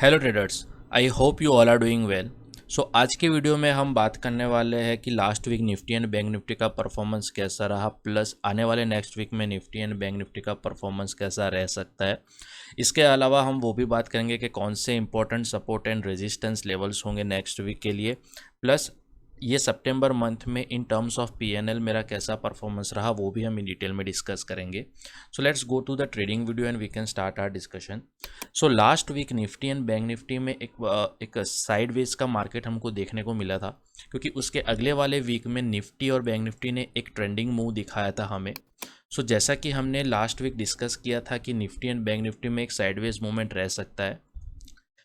Hello traders, I hope you all are doing well. So आज के video में हम बात करने वाले हैं कि last week Nifty and Bank Nifty का परफॉर्मेंस कैसा रहा, प्लस आने वाले नेक्स्ट वीक में निफ्टी एंड बैंक निफ्टी का परफॉर्मेंस कैसा रह सकता है। इसके अलावा हम वो भी बात करेंगे कि कौन से important support and resistance levels होंगे नेक्स्ट वीक के लिए, प्लस ये सितंबर मंथ में इन टर्म्स ऑफ पीएनएल मेरा कैसा परफॉर्मेंस रहा वो भी हम इन डिटेल में डिस्कस करेंगे। So let's go to the trading video and we can start our discussion. So last week Nifty and Bank Nifty में एक साइडवेज का मार्केट हमको देखने को मिला था, क्योंकि उसके अगले वाले वीक में निफ्टी और बैंक निफ्टी ने एक ट्रेंडिंग मूव दिखाया था हमें। जैसा कि हमने लास्ट वीक डिस्कस किया था कि निफ्टी एंड बैंक निफ्टी में एक साइडवेज मूवमेंट रह सकता है।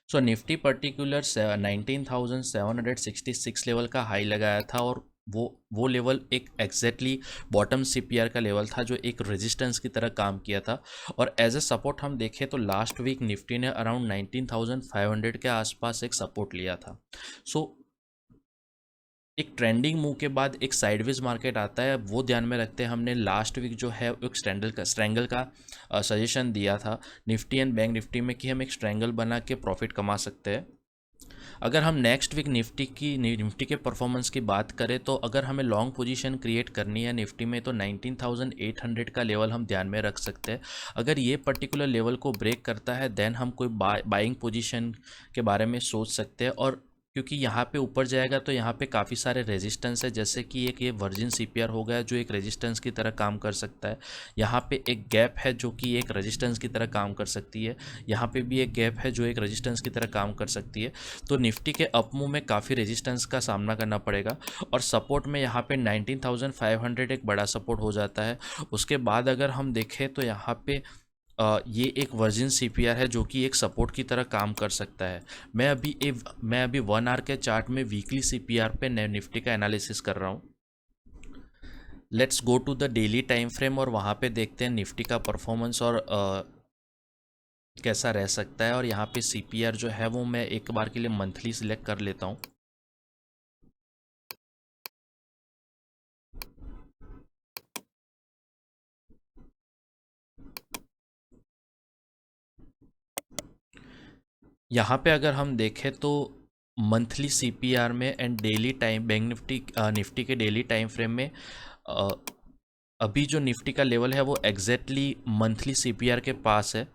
निफ्टी पर्टिकुलर 19,766 लेवल का हाई लगाया था, और वो लेवल एक एग्जैक्टली बॉटम सीपीआर का लेवल था जो एक रेजिस्टेंस की तरह काम किया था। और एज ए सपोर्ट हम देखें तो लास्ट वीक निफ्टी ने अराउंड 19,500 के आसपास एक सपोर्ट लिया था। एक ट्रेंडिंग मूव के बाद एक साइडवेज मार्केट आता है, वो ध्यान में रखते हैं हमने लास्ट वीक जो है एक स्ट्रैंगल का सजेशन दिया था निफ्टी एंड बैंक निफ्टी में कि हम एक स्ट्रैंगल बना के प्रॉफिट कमा सकते हैं। अगर हम नेक्स्ट वीक निफ्टी के परफॉर्मेंस की बात करें तो अगर हमें लॉन्ग पोजीशन क्रिएट करनी है निफ्टी में तो 19,800 का लेवल हम ध्यान में रख सकते हैं। अगर ये पर्टिकुलर लेवल को ब्रेक करता है देन हम कोई बाइंग पोजीशन के बारे में सोच सकते हैं। और क्योंकि यहाँ पे ऊपर जाएगा तो यहाँ पे काफ़ी सारे रेजिस्टेंस है, जैसे कि एक ये वर्जिन सीपीआर हो गया जो एक रेजिस्टेंस की तरह काम कर सकता है। यहाँ पे एक गैप है जो कि एक रेजिस्टेंस की तरह काम कर सकती है। यहाँ पे भी एक गैप है जो एक रेजिस्टेंस की तरह काम कर सकती है। तो निफ्टी के अप मूव में काफ़ी रेजिस्टेंस का सामना करना पड़ेगा, और सपोर्ट में यहाँ पे 19,500 एक बड़ा सपोर्ट हो जाता है। उसके बाद अगर हम देखें तो यहाँ पे ये एक वर्जिन सीपीआर है जो कि एक सपोर्ट की तरह काम कर सकता है। मैं अभी 1 आवर के चार्ट में वीकली सीपीआर पे निफ्टी का एनालिसिस कर रहा हूँ। Let's go to the daily time frame और वहाँ पे देखते हैं निफ्टी का परफॉर्मेंस और कैसा रह सकता है। और यहाँ पे सीपीआर जो है वो मैं एक बार के लिए मंथली सिलेक्ट कर लेता हूँ। यहाँ पे अगर हम देखें तो मंथली सीपीआर में and daily time bank Nifty के डेली टाइम फ्रेम में अ, अभी जो निफ्टी का लेवल है वो एग्जैक्टली मंथली सीपीआर के पास है।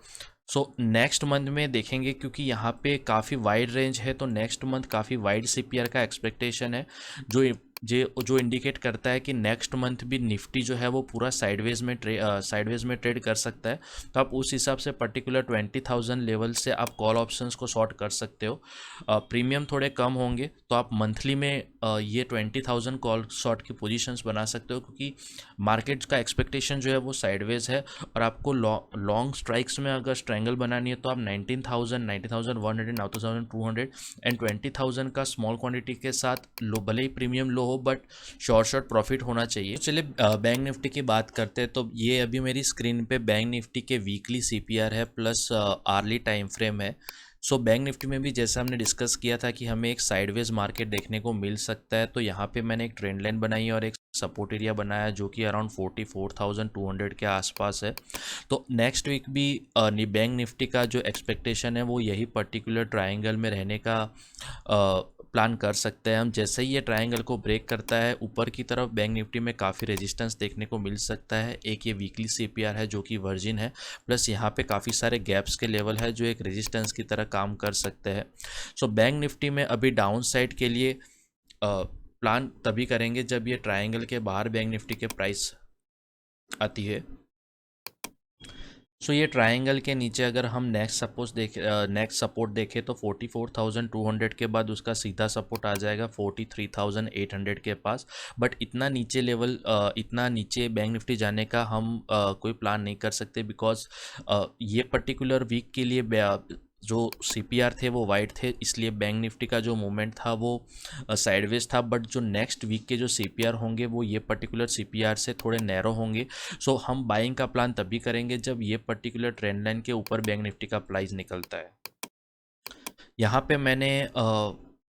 नेक्स्ट मंथ में देखेंगे, क्योंकि यहाँ पे काफ़ी वाइड रेंज है तो नेक्स्ट मंथ काफ़ी वाइड सीपीआर का एक्सपेक्टेशन है, जो जो इंडिकेट करता है कि नेक्स्ट मंथ भी निफ्टी जो है वो पूरा साइडवेज में ट्रेड कर सकता है। तो आप उस हिसाब से पर्टिकुलर 20,000 लेवल से आप कॉल ऑप्शंस को शॉर्ट कर सकते हो। प्रीमियम थोड़े कम होंगे तो आप मंथली में ये 20,000 कॉल शॉर्ट की पोजीशंस बना सकते हो, क्योंकि मार्केट का एक्सपेक्टेशन जो है वो साइडवेज है। और आपको लॉन्ग स्ट्राइक्स में अगर स्ट्रैंगल बनानी है तो आप 19,000, 19,100, 19,200 एंड 20,000 का स्मॉल क्वांटिटी के साथ लो, भले ही प्रीमियम लो हो बट शॉर्ट प्रॉफिट होना चाहिए। चलिए बैंक निफ्टी की बात करते हैं। तो ये अभी मेरी स्क्रीन पे बैंक निफ्टी के वीकली सीपीआर है प्लस आर्ली टाइम फ्रेम है। बैंक निफ्टी में भी जैसा हमने डिस्कस किया था कि हमें एक साइडवेज मार्केट देखने को मिल सकता है, तो यहाँ पे मैंने एक ट्रेंड लाइन बनाई और एक सपोर्ट एरिया बनाया जो कि अराउंड 44,200 के आसपास है। तो नेक्स्ट वीक भी बैंक निफ्टी का जो एक्सपेक्टेशन है वो यही पर्टिकुलर ट्रायंगल में रहने का प्लान कर सकते हैं हम। जैसे ही ये ट्रायंगल को ब्रेक करता है ऊपर की तरफ बैंक निफ्टी में काफ़ी रेजिस्टेंस देखने को मिल सकता है। एक ये वीकली सीपीआर है जो कि वर्जिन है, प्लस यहाँ पे काफ़ी सारे गैप्स के लेवल है जो एक रेजिस्टेंस की तरह काम कर सकते हैं। बैंक निफ्टी में अभी डाउन साइड के लिए प्लान तभी करेंगे जब ये ट्रायंगल के बाहर बैंक निफ्टी के प्राइस आती है। ये ट्रायंगल के नीचे अगर हम नेक्स्ट सपोर्ट देखें तो 44,200 के बाद उसका सीधा सपोर्ट आ जाएगा 43,800 के पास। बट इतना नीचे बैंक निफ्टी जाने का हम कोई प्लान नहीं कर सकते, बिकॉज ये पर्टिकुलर वीक के लिए जो सीपीआर थे वो वाइड थे, इसलिए बैंक निफ्टी का जो मूवमेंट था वो साइडवेज था। बट जो नेक्स्ट वीक के जो सीपीआर होंगे वो ये पर्टिकुलर सीपीआर से थोड़े नैरो होंगे। हम बाइंग का प्लान तभी करेंगे जब ये पर्टिकुलर ट्रेंड लाइन के ऊपर बैंक निफ्टी का प्राइस निकलता है। यहाँ पे मैंने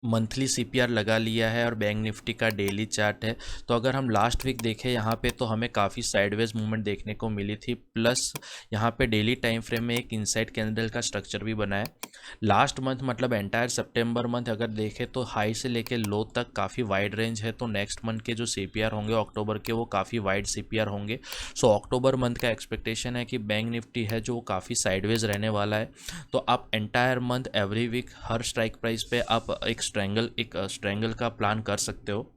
मंथली सीपीआर लगा लिया है और बैंक निफ्टी का डेली चार्ट है। तो अगर हम लास्ट वीक देखें यहाँ पे तो हमें काफ़ी साइडवेज मूवमेंट देखने को मिली थी, प्लस यहाँ पे डेली टाइम फ्रेम में एक इनसाइड कैंडल का स्ट्रक्चर भी बना है। लास्ट मंथ मतलब एंटायर सितंबर मंथ अगर देखें तो हाई से लेके लो तक काफ़ी वाइड रेंज है। तो नेक्स्ट मंथ के जो सीपीआर होंगे अक्टूबर के, वो काफ़ी वाइड सीपीआर होंगे। सो अक्टूबर मंथ का एक्सपेक्टेशन है कि बैंक निफ्टी है जो काफ़ी साइडवेज रहने वाला है। तो आप एंटायर मंथ एवरी वीक हर स्ट्राइक प्राइस पे आप एक स्ट्रैंगल का प्लान कर सकते हो।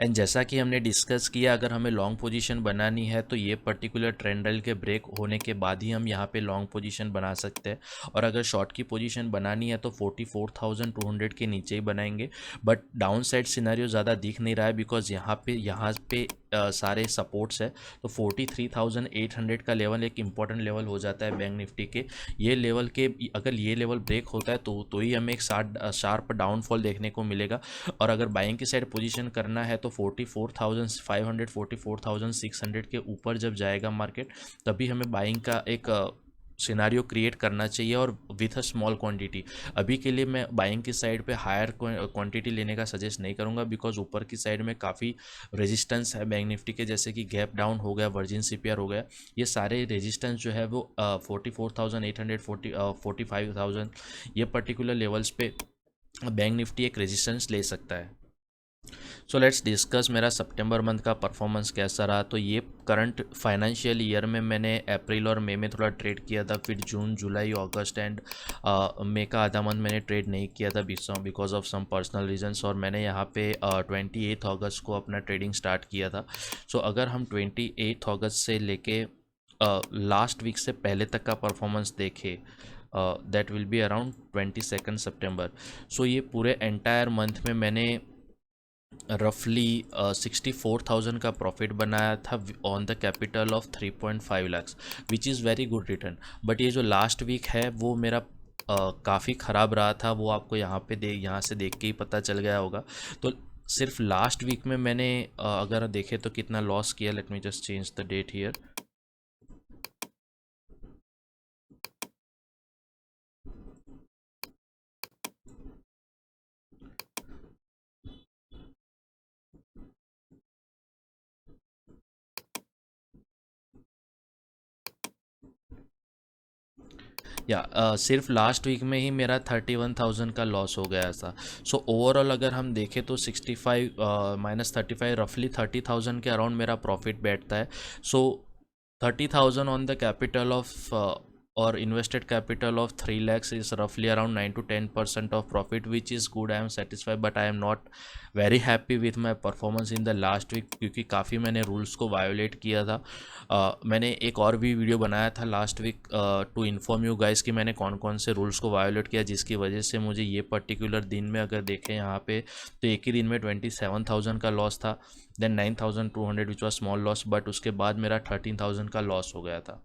एंड जैसा कि हमने डिस्कस किया, अगर हमें लॉन्ग पोजीशन बनानी है तो ये पर्टिकुलर ट्रेंड लाइन के ब्रेक होने के बाद ही हम यहाँ पे लॉन्ग पोजीशन बना सकते हैं। और अगर शॉर्ट की पोजीशन बनानी है तो 44,200 के नीचे ही बनाएंगे। बट डाउन साइड सिनेरियो ज़्यादा दिख नहीं रहा है, बिकॉज यहाँ पे सारे सपोर्ट्स है। तो 43,800 का लेवल एक इम्पॉर्टेंट लेवल हो जाता है बैंक निफ्टी के। ये लेवल के अगर ये लेवल ब्रेक होता है तो ही हमें एक शार्प डाउनफॉल देखने को मिलेगा। और अगर बाइंग की साइड पोजीशन करना है तो 44,500 44,600 के ऊपर जब जाएगा मार्केट, तभी हमें बाइंग का एक सिनारियो क्रिएट करना चाहिए और विथ अ स्मॉल क्वांटिटी। अभी के लिए मैं बाइंग की साइड पे हायर क्वांटिटी लेने का सजेस्ट नहीं करूंगा, बिकॉज ऊपर की साइड में काफ़ी रेजिस्टेंस है बैंक निफ्टी के, जैसे कि गैप डाउन हो गया, वर्जिन सीपीआर हो गया। ये सारे रेजिस्टेंस जो है वो 44,800 45,000 ये पर्टिकुलर लेवल्स पे बैंक निफ्टी एक रेजिस्टेंस ले सकता है। सो लेट्स डिस्कस मेरा सितंबर मंथ का परफॉर्मेंस कैसा रहा। तो ये करंट फाइनेंशियल ईयर में मैंने अप्रैल और मई में थोड़ा ट्रेड किया था, फिर जून जुलाई अगस्त एंड मई का आधा मंथ मैंने ट्रेड नहीं किया था because of some personal reasons. और मैंने यहाँ पे 28 अगस्त को अपना ट्रेडिंग स्टार्ट किया था। सो अगर हम 28 अगस्त से लेके लास्ट वीक से पहले तक का परफॉर्मेंस देखें, दैट विल बी अराउंड 22 सितंबर। सो ये पूरे एंटायर मंथ में मैंने रफली 64,000 का प्रॉफिट बनाया था on the capital of 3.5 lakhs, which is very good return. But ये जो लास्ट वीक है वो मेरा काफ़ी ख़राब रहा था, वो आपको यहाँ से देख के ही पता चल गया होगा। तो सिर्फ लास्ट वीक में मैंने अगर देखें तो कितना लॉस किया, let me just change the date here. सिर्फ लास्ट वीक में ही मेरा 31,000 का लॉस हो गया था। सो ओवरऑल अगर हम देखें तो 65 माइनस 35 रफली 30,000 के अराउंड मेरा प्रॉफिट बैठता है। सो 30,000 ऑन द कैपिटल ऑफ और invested capital of 3 lakhs is roughly around 9 to 10% of profit, which is good. I am satisfied, but I am not very happy with my performance in the last week, क्योंकि काफ़ी मैंने rules को violet किया था। मैंने एक और भी वीडियो बनाया था last week to inform you guys कि मैंने कौन कौन से रूल्स को वायोलेट किया, जिसकी वजह से मुझे ये पर्टिकुलर दिन में अगर देखें यहाँ पे तो एक ही दिन में 27,000 का लॉस था, then 9,200 which was small loss, but उसके बाद मेरा 13,000 का लॉस हो गया था।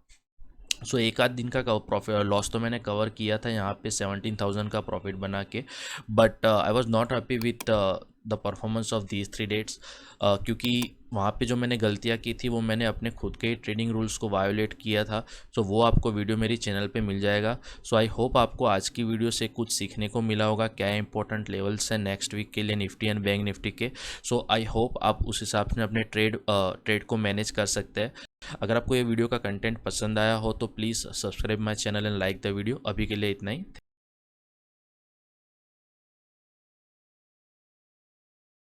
सो एक आध दिन का प्रॉफिट लॉस तो मैंने कवर किया था यहाँ पे 17,000 का प्रॉफिट बना के। But I was not happy with the performance of these 3 dates, क्योंकि वहाँ पे जो मैंने गलतियाँ की थी वो मैंने अपने खुद के ट्रेडिंग रूल्स को वायोलेट किया था। सो वो आपको वीडियो मेरी चैनल पे मिल जाएगा। सो आई होप आपको आज की वीडियो से कुछ सीखने को मिला होगा, क्या इंपॉर्टेंट लेवल्स हैं नेक्स्ट वीक के लिए निफ्टी एंड बैंक निफ्टी के। सो आई होप आप उस हिसाब से अपने ट्रेड को मैनेज कर सकते हैं। अगर आपको ये वीडियो का कंटेंट पसंद आया हो तो please subscribe my channel and like the video. अभी के लिए इतना ही।